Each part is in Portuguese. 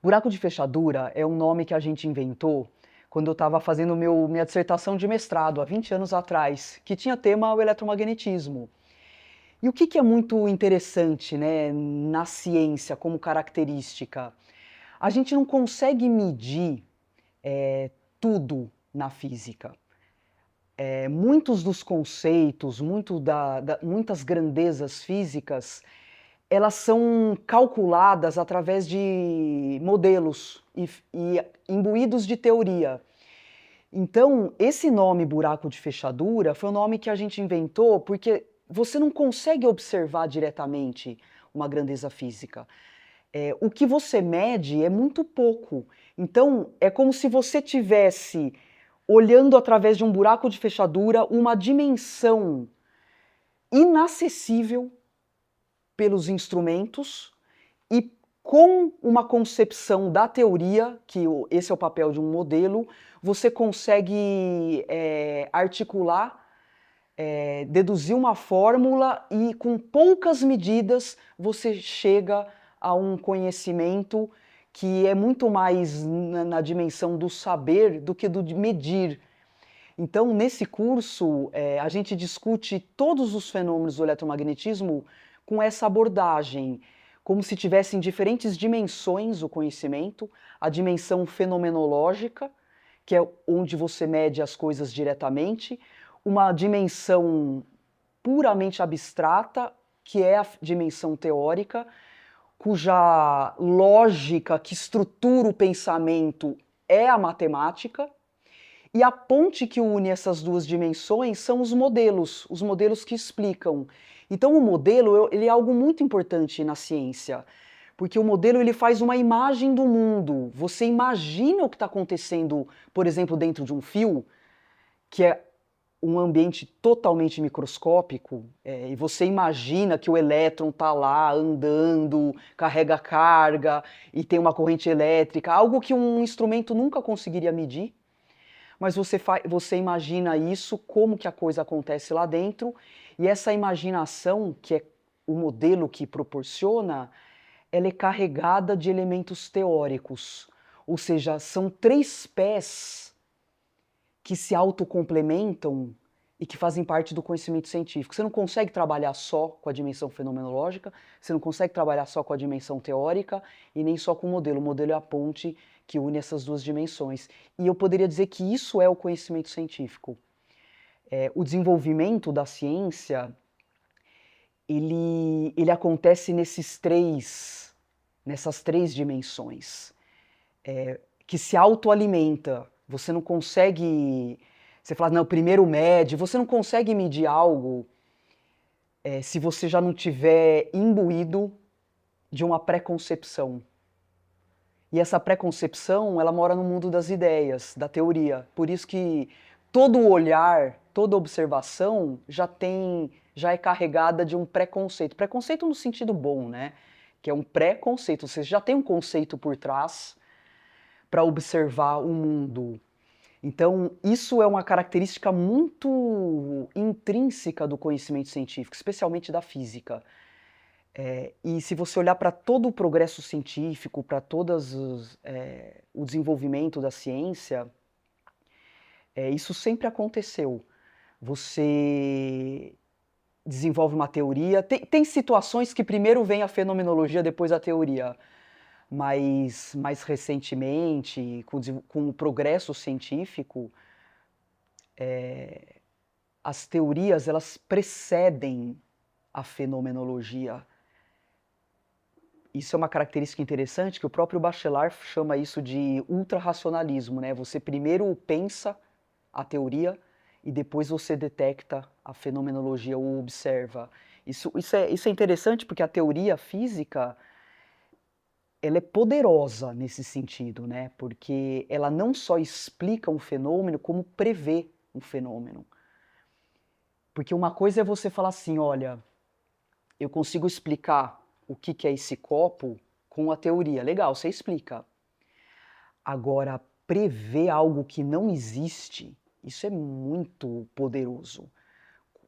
Buraco de fechadura é um nome que a gente inventou quando eu estava fazendo minha dissertação de mestrado, há 20 anos atrás, que tinha tema o eletromagnetismo. E o que é muito interessante, né, na ciência como característica? A gente não consegue medir tudo na física. Muitos dos conceitos, muitas grandezas físicas, elas são calculadas através de modelos e imbuídos de teoria. Então, esse nome buraco de fechadura foi um nome que a gente inventou porque você não consegue observar diretamente uma grandeza física. O que você mede é muito pouco. Então, é como se você tivesse olhando através de um buraco de fechadura uma dimensão inacessível pelos instrumentos e com uma concepção da teoria, esse é o papel de um modelo, você consegue articular, deduzir uma fórmula e com poucas medidas você chega a um conhecimento que é muito mais na dimensão do saber do que do de medir. Então, nesse curso, a gente discute todos os fenômenos do eletromagnetismo com essa abordagem, como se tivessem diferentes dimensões o conhecimento, a dimensão fenomenológica, que é onde você mede as coisas diretamente, uma dimensão puramente abstrata, que é a dimensão teórica, cuja lógica que estrutura o pensamento é a matemática, e a ponte que une essas duas dimensões são os modelos que explicam. Então o modelo ele é algo muito importante na ciência, porque o modelo ele faz uma imagem do mundo. Você imagina o que está acontecendo, por exemplo, dentro de um fio, que é um ambiente totalmente microscópico, e você imagina que o elétron está lá andando, carrega carga e tem uma corrente elétrica, algo que um instrumento nunca conseguiria medir, mas você imagina isso, como que a coisa acontece lá dentro, e essa imaginação, que é o modelo que proporciona, ela é carregada de elementos teóricos, ou seja, são três pés que se autocomplementam e que fazem parte do conhecimento científico. Você não consegue trabalhar só com a dimensão fenomenológica, você não consegue trabalhar só com a dimensão teórica e nem só com o modelo. O modelo é a ponte que une essas duas dimensões. E eu poderia dizer que isso é o conhecimento científico. O desenvolvimento da ciência, ele acontece nessas três dimensões, que se autoalimenta. Você não consegue. Você fala, não, primeiro mede. Você não consegue medir algo se você já não tiver imbuído de uma pré-concepção. E essa pré-concepção, ela mora no mundo das ideias, da teoria. Por isso que todo olhar, toda observação já é carregada de um preconceito. Preconceito no sentido bom, né? Que é um pré-conceito. Você já tem um conceito por trás para observar o mundo. Então, isso é uma característica muito intrínseca do conhecimento científico, especialmente da física. E se você olhar para todo o progresso científico, para o desenvolvimento da ciência, isso sempre aconteceu. Você desenvolve uma teoria. Tem situações que primeiro vem a fenomenologia, depois a teoria. Mas mais recentemente, com o progresso científico, as teorias elas precedem a fenomenologia. Isso é uma característica interessante que o próprio Bachelard chama isso de ultrarracionalismo, né? Você primeiro pensa a teoria e depois você detecta a fenomenologia ou observa. Isso é interessante porque a teoria física ela é poderosa nesse sentido, né? Porque ela não só explica um fenômeno, como prevê um fenômeno. Porque uma coisa é você falar assim, olha, eu consigo explicar o que é esse copo com a teoria. Legal, você explica. Agora, prever algo que não existe, isso é muito poderoso.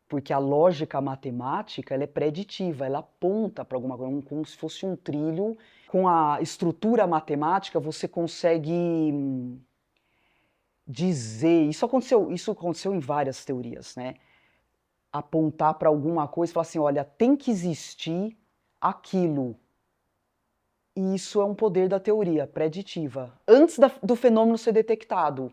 Porque a lógica matemática ela é preditiva, ela aponta para alguma coisa, como se fosse um trilho Com a estrutura matemática, você consegue dizer, isso aconteceu em várias teorias, né? Apontar para alguma coisa e falar assim, olha, tem que existir aquilo. E isso é um poder da teoria preditiva, antes do fenômeno ser detectado.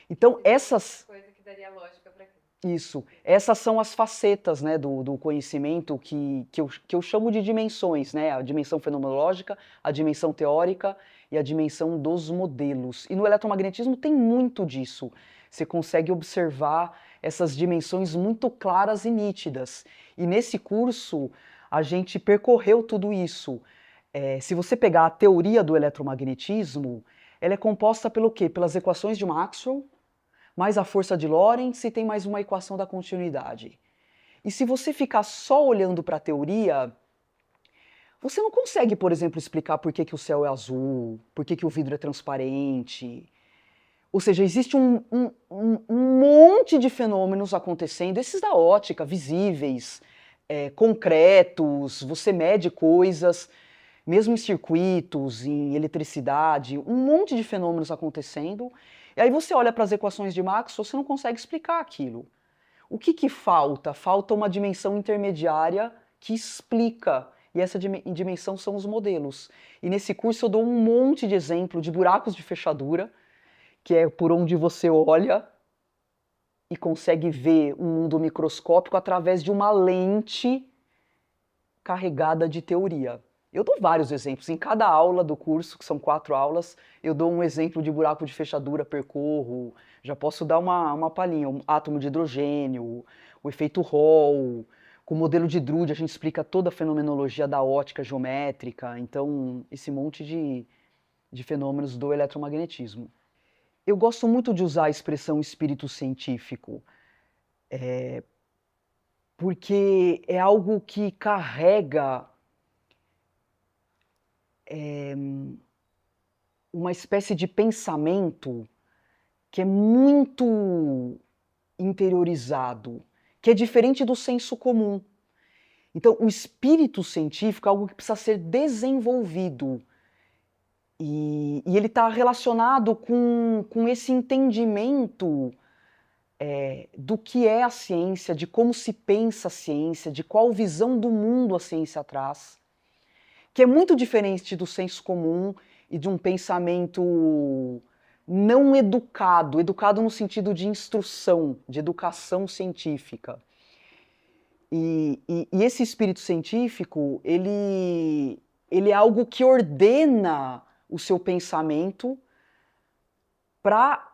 Então, essas... Coisa que daria lógica para aquilo. Isso. Essas são as facetas, né, do conhecimento que eu chamo de dimensões, né? A dimensão fenomenológica, a dimensão teórica e a dimensão dos modelos. E no eletromagnetismo tem muito disso. Você consegue observar essas dimensões muito claras e nítidas. E nesse curso, a gente percorreu tudo isso. Se você pegar a teoria do eletromagnetismo, ela é composta pelo quê? Pelas equações de Maxwell, mais a força de Lorentz e tem mais uma equação da continuidade. E se você ficar só olhando para a teoria, você não consegue, por exemplo, explicar por que o céu é azul, por que o vidro é transparente. Ou seja, existe um monte de fenômenos acontecendo, esses da ótica, visíveis, concretos, você mede coisas, mesmo em circuitos, em eletricidade, um monte de fenômenos acontecendo. E aí você olha para as equações de Maxwell, você não consegue explicar aquilo. O que falta? Falta uma dimensão intermediária que explica. E essa dimensão são os modelos. E nesse curso eu dou um monte de exemplo de buracos de fechadura, que é por onde você olha e consegue ver um mundo microscópico através de uma lente carregada de teoria. Eu dou vários exemplos. Em cada aula do curso, que são 4 aulas, eu dou um exemplo de buraco de fechadura, percorro. Já posso dar uma palhinha. Um átomo de hidrogênio, o efeito Hall. Com o modelo de Drude, a gente explica toda a fenomenologia da ótica geométrica. Então, esse monte de fenômenos do eletromagnetismo. Eu gosto muito de usar a expressão espírito científico, porque é algo que carrega uma espécie de pensamento que é muito interiorizado, que é diferente do senso comum. Então, o espírito científico é algo que precisa ser desenvolvido. E ele está relacionado com esse entendimento do que é a ciência, de como se pensa a ciência, de qual visão do mundo a ciência traz, que é muito diferente do senso comum e de um pensamento não educado, educado no sentido de instrução, de educação científica. E esse espírito científico, ele é algo que ordena o seu pensamento para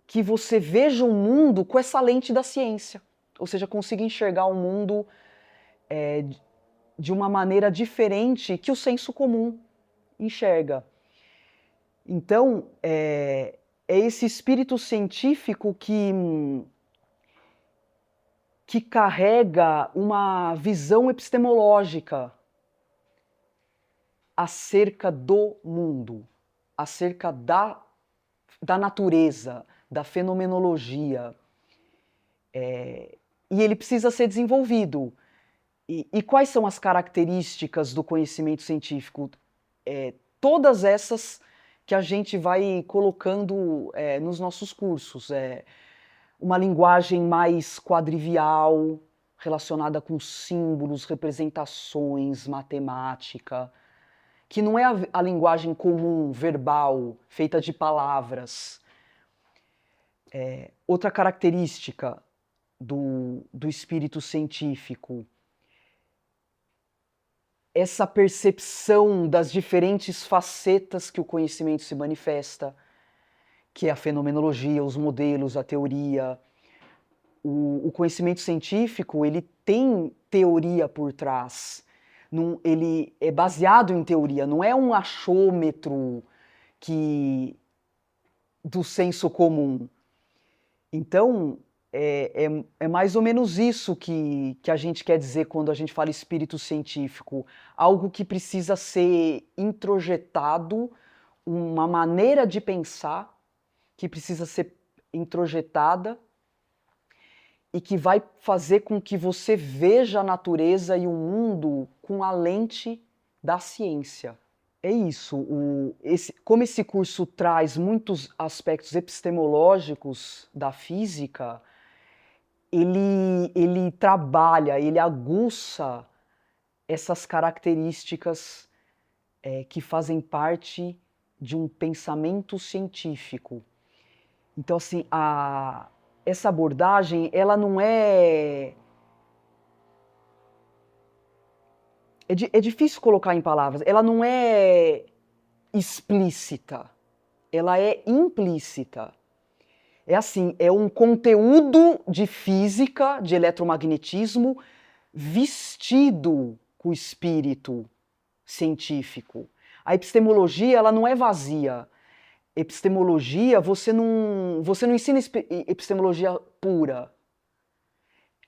que você veja o mundo com essa lente da ciência, ou seja, consiga enxergar o mundo de uma maneira diferente que o senso comum enxerga. Então, é esse espírito científico que carrega uma visão epistemológica acerca do mundo, acerca da natureza, da fenomenologia. E ele precisa ser desenvolvido. E quais são as características do conhecimento científico? Todas essas que a gente vai colocando nos nossos cursos. Uma linguagem mais quadrivial, relacionada com símbolos, representações, matemática, que não é a linguagem comum, verbal, feita de palavras. Outra característica do espírito científico, essa percepção das diferentes facetas que o conhecimento se manifesta, que é a fenomenologia, os modelos, a teoria. O conhecimento científico, ele tem teoria por trás. Ele é baseado em teoria, não é um achômetro do senso comum. Então, é mais ou menos isso que a gente quer dizer quando a gente fala espírito científico. Algo que precisa ser introjetado, uma maneira de pensar que precisa ser introjetada e que vai fazer com que você veja a natureza e o mundo com a lente da ciência. é isso. Como esse curso traz muitos aspectos epistemológicos da física, ele trabalha, ele aguça essas características que fazem parte de um pensamento científico. Então, assim, essa abordagem, ela não é... É difícil colocar em palavras. Ela não é explícita, ela é implícita. É assim, é um conteúdo de física, de eletromagnetismo, vestido com o espírito científico. A epistemologia, ela não é vazia. Epistemologia, você não ensina epistemologia pura.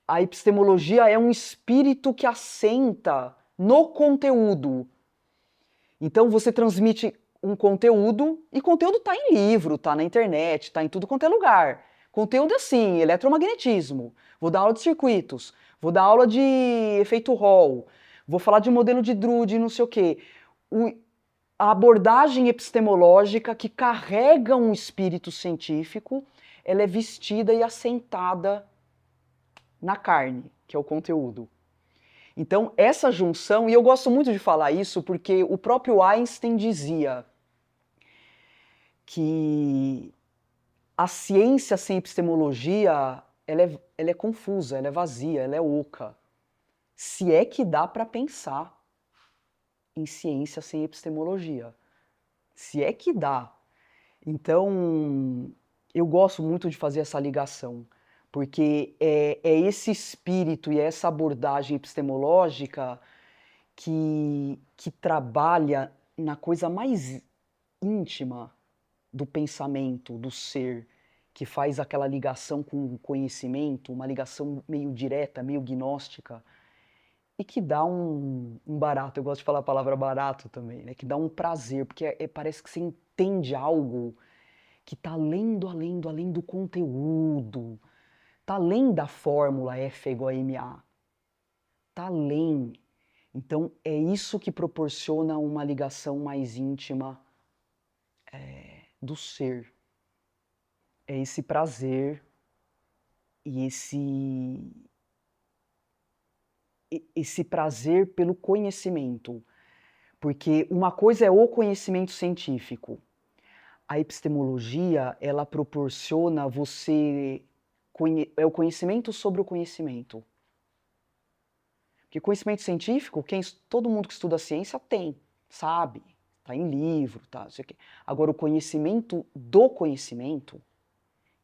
A epistemologia é um espírito que assenta no conteúdo. Então você transmite um conteúdo, e conteúdo está em livro, está na internet, está em tudo quanto é lugar. Conteúdo é assim, eletromagnetismo. Vou dar aula de circuitos, vou dar aula de efeito Hall, vou falar de modelo de Drude, não sei o quê. A abordagem epistemológica que carrega um espírito científico, ela é vestida e assentada na carne, que é o conteúdo. Então, essa junção, e eu gosto muito de falar isso porque o próprio Einstein dizia que a ciência sem epistemologia, ela é confusa, ela é vazia, ela é oca. Se é que dá para pensar em ciência sem epistemologia. Se é que dá. Então, eu gosto muito de fazer essa ligação, porque é esse espírito e essa abordagem epistemológica que trabalha na coisa mais íntima do pensamento, do ser, que faz aquela ligação com o conhecimento, uma ligação meio direta, meio gnóstica, e que dá um barato. Eu gosto de falar a palavra barato também, né? Que dá um prazer, porque parece que você entende algo que está além do conteúdo, está além da fórmula F é igual a ma, está além. Então é isso que proporciona uma ligação mais íntima do ser. É esse prazer e esse prazer pelo conhecimento. Porque uma coisa é o conhecimento científico. A epistemologia, ela proporciona você é o conhecimento sobre o conhecimento. Porque conhecimento científico, todo mundo que estuda ciência tem, sabe? Está em livro, tá, não sei o quê. Agora, o conhecimento do conhecimento,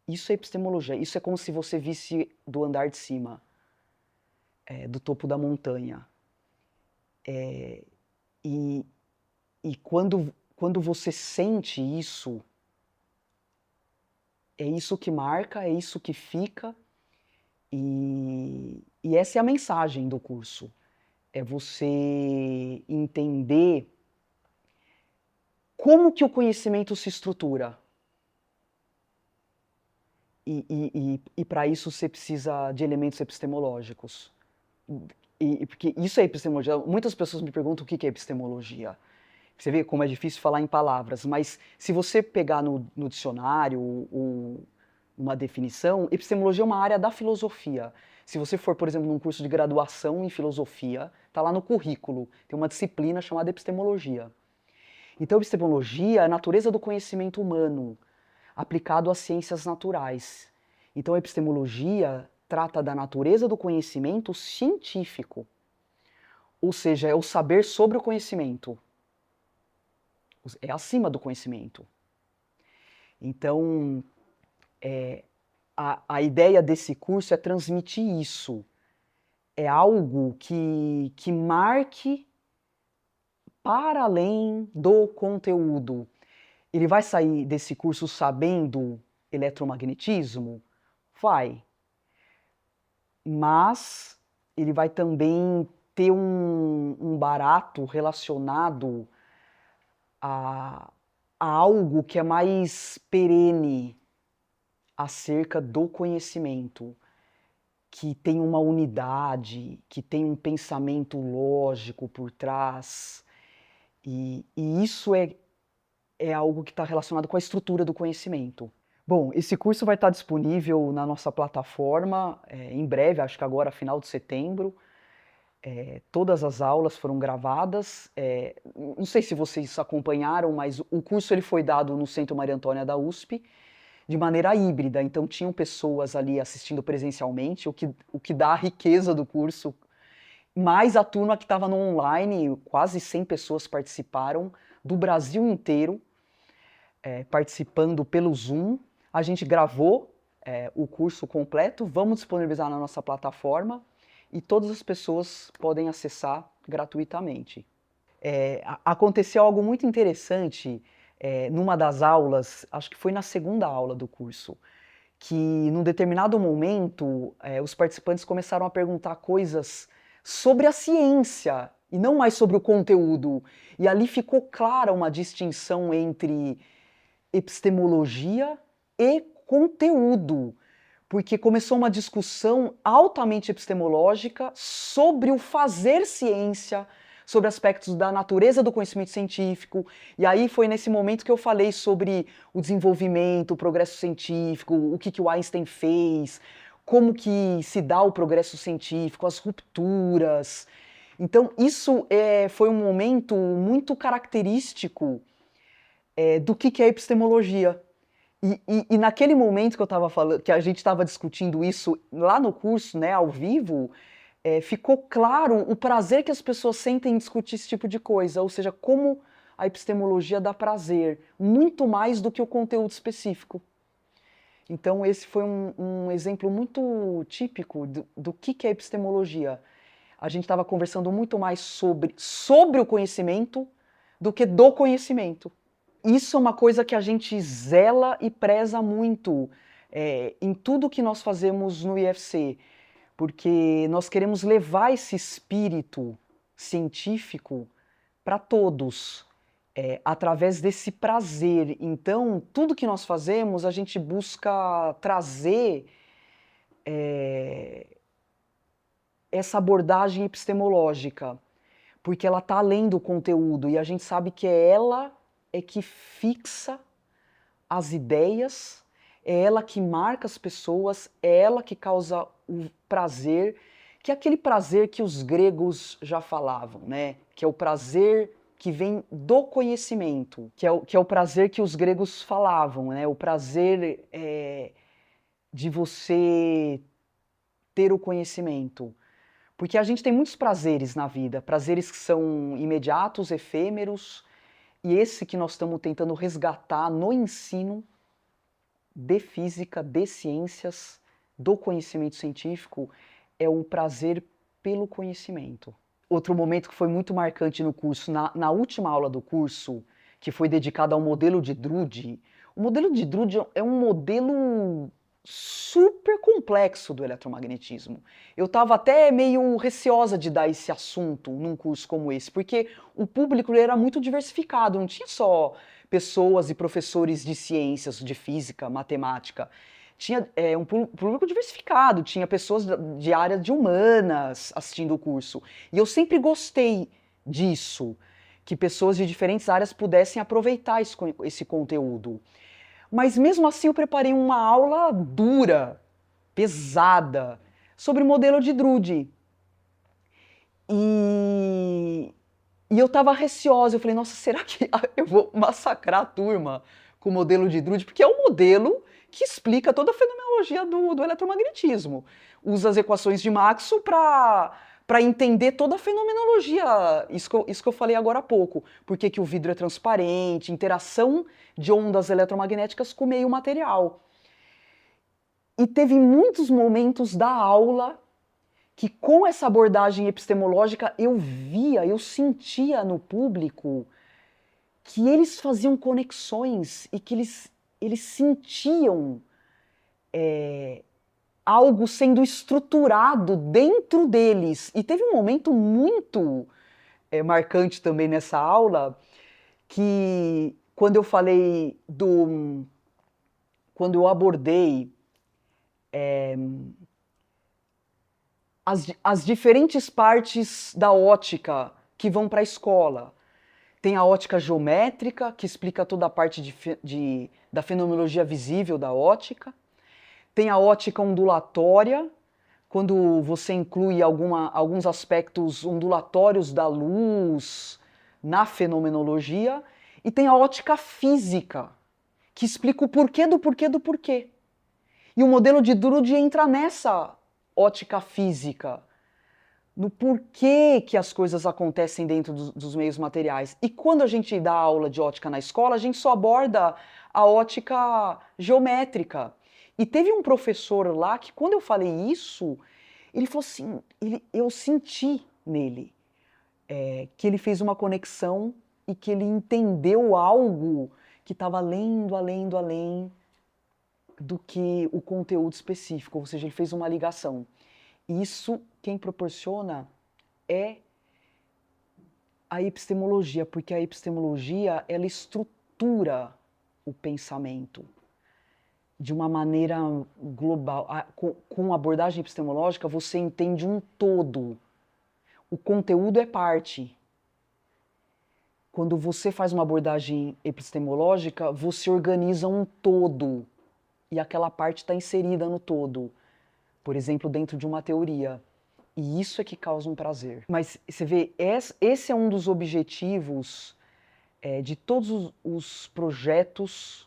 isso é epistemologia. Isso é como se você visse do andar de cima, do topo da montanha. E, e quando você sente isso, é isso que marca, é isso que fica. E essa é a mensagem do curso. É você entender como que o conhecimento se estrutura. E para isso você precisa de elementos epistemológicos. Porque isso é epistemologia. Muitas pessoas me perguntam o que é epistemologia. Você vê como é difícil falar em palavras, mas se você pegar no dicionário uma definição, epistemologia é uma área da filosofia. Se você for, por exemplo, num curso de graduação em filosofia, está lá no currículo, tem uma disciplina chamada epistemologia. Então, epistemologia é a natureza do conhecimento humano, aplicado às ciências naturais. Então, a epistemologia trata da natureza do conhecimento científico, ou seja, é o saber sobre o conhecimento. É acima do conhecimento. Então, a ideia desse curso é transmitir isso. É algo que marque para além do conteúdo. Ele vai sair desse curso sabendo eletromagnetismo? Vai. Mas ele vai também ter um barato relacionado a algo que é mais perene acerca do conhecimento, que tem uma unidade, que tem um pensamento lógico por trás, E isso é algo que está relacionado com a estrutura do conhecimento. Bom, esse curso vai estar disponível na nossa plataforma em breve, acho que agora, final de setembro. Todas as aulas foram gravadas. Não sei se vocês acompanharam, mas o curso ele foi dado no Centro Maria Antônia da USP de maneira híbrida. Então tinham pessoas ali assistindo presencialmente, o que dá a riqueza do curso, mais a turma que estava no online, quase 100 pessoas participaram do Brasil inteiro, participando pelo Zoom. A gente gravou o curso completo, vamos disponibilizar na nossa plataforma e todas as pessoas podem acessar gratuitamente. Aconteceu algo muito interessante numa das aulas, acho que foi na segunda aula do curso, que num determinado momento os participantes começaram a perguntar coisas sobre a ciência e não mais sobre o conteúdo. E ali ficou clara uma distinção entre epistemologia e conteúdo, porque começou uma discussão altamente epistemológica sobre o fazer ciência, sobre aspectos da natureza do conhecimento científico, e aí foi nesse momento que eu falei sobre o desenvolvimento, o progresso científico, o que o Einstein fez, como que se dá o progresso científico, as rupturas. Então isso foi um momento muito característico do que é epistemologia. E naquele momento que eu estava falando, que a gente estava discutindo isso lá no curso, né, ao vivo, ficou claro o prazer que as pessoas sentem em discutir esse tipo de coisa, ou seja, como a epistemologia dá prazer, muito mais do que o conteúdo específico. Então esse foi um exemplo muito típico do que é epistemologia. A gente estava conversando muito mais sobre o conhecimento do que do conhecimento. Isso é uma coisa que a gente zela e preza muito em tudo que nós fazemos no IFC, porque nós queremos levar esse espírito científico para todos, através desse prazer. Então, tudo que nós fazemos, a gente busca trazer essa abordagem epistemológica, porque ela está além do conteúdo e a gente sabe que ela que fixa as ideias, é ela que marca as pessoas, é ela que causa o prazer, que é aquele prazer que os gregos já falavam, né? Que é o prazer que vem do conhecimento, que é o prazer que os gregos falavam, né? O prazer de você ter o conhecimento. Porque a gente tem muitos prazeres na vida, prazeres que são imediatos, efêmeros, e esse que nós estamos tentando resgatar no ensino de física, de ciências, do conhecimento científico, é o prazer pelo conhecimento. Outro momento que foi muito marcante no curso, na última aula do curso, que foi dedicada ao modelo de Drude, o modelo de Drude é um modelo super complexo do eletromagnetismo. Eu estava até meio receosa de dar esse assunto num curso como esse, porque o público era muito diversificado, não tinha só pessoas e professores de ciências, de física, matemática. Tinha um público diversificado, tinha pessoas de área de humanas assistindo o curso. E eu sempre gostei disso, que pessoas de diferentes áreas pudessem aproveitar esse conteúdo. Mas mesmo assim eu preparei uma aula dura, pesada, sobre o modelo de Drude. E eu estava receosa, eu falei, nossa, será que eu vou massacrar a turma com o modelo de Drude? Porque é um modelo que explica toda a fenomenologia do eletromagnetismo. Usa as equações de Maxwell para entender toda a fenomenologia, isso que eu falei agora há pouco. Por que o vidro é transparente, interação de ondas eletromagnéticas com o meio material. E teve muitos momentos da aula que com essa abordagem epistemológica eu via, eu sentia no público que eles faziam conexões e que eles sentiam algo sendo estruturado dentro deles. E teve um momento muito marcante também nessa aula, que quando eu falei quando eu abordei as diferentes partes da ótica que vão para a escola. Tem a ótica geométrica, que explica toda a parte da fenomenologia visível da ótica. Tem a ótica ondulatória, quando você inclui alguns aspectos ondulatórios da luz na fenomenologia. E tem a ótica física, que explica o porquê do porquê do porquê. E o modelo de Drude entra nessa ótica física, no porquê que as coisas acontecem dentro dos meios materiais. E quando a gente dá aula de ótica na escola, a gente só aborda a ótica geométrica. E teve um professor lá que, quando eu falei isso, ele falou assim, eu senti nele que ele fez uma conexão e que ele entendeu algo que estava além do que o conteúdo específico, ou seja, ele fez uma ligação. Isso quem proporciona é a epistemologia, porque a epistemologia ela estrutura o pensamento de uma maneira global. Com abordagem epistemológica, você entende um todo. O conteúdo é parte. Quando você faz uma abordagem epistemológica, você organiza um todo. E aquela parte está inserida no todo. Por exemplo, dentro de uma teoria. E isso é que causa um prazer. Mas você vê, esse é um dos objetivos de todos os projetos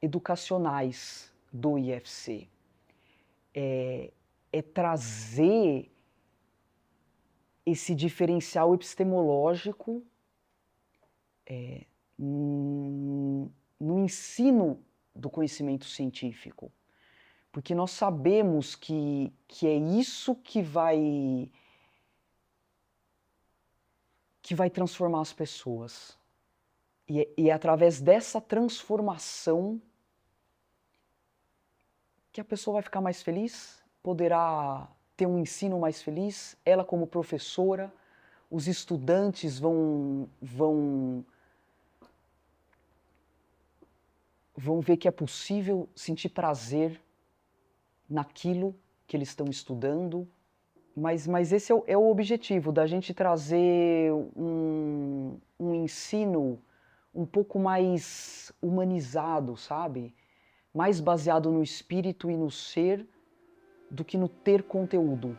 educacionais do IFC. É trazer esse diferencial epistemológico no ensino do conhecimento científico. Porque nós sabemos que é isso que vai transformar as pessoas. E é através dessa transformação que a pessoa vai ficar mais feliz, poderá ter um ensino mais feliz, ela como professora, os estudantes vão ver que é possível sentir prazer naquilo que eles estão estudando, mas esse é o objetivo, da gente trazer um ensino um pouco mais humanizado, sabe? Mais baseado no espírito e no ser do que no ter conteúdo.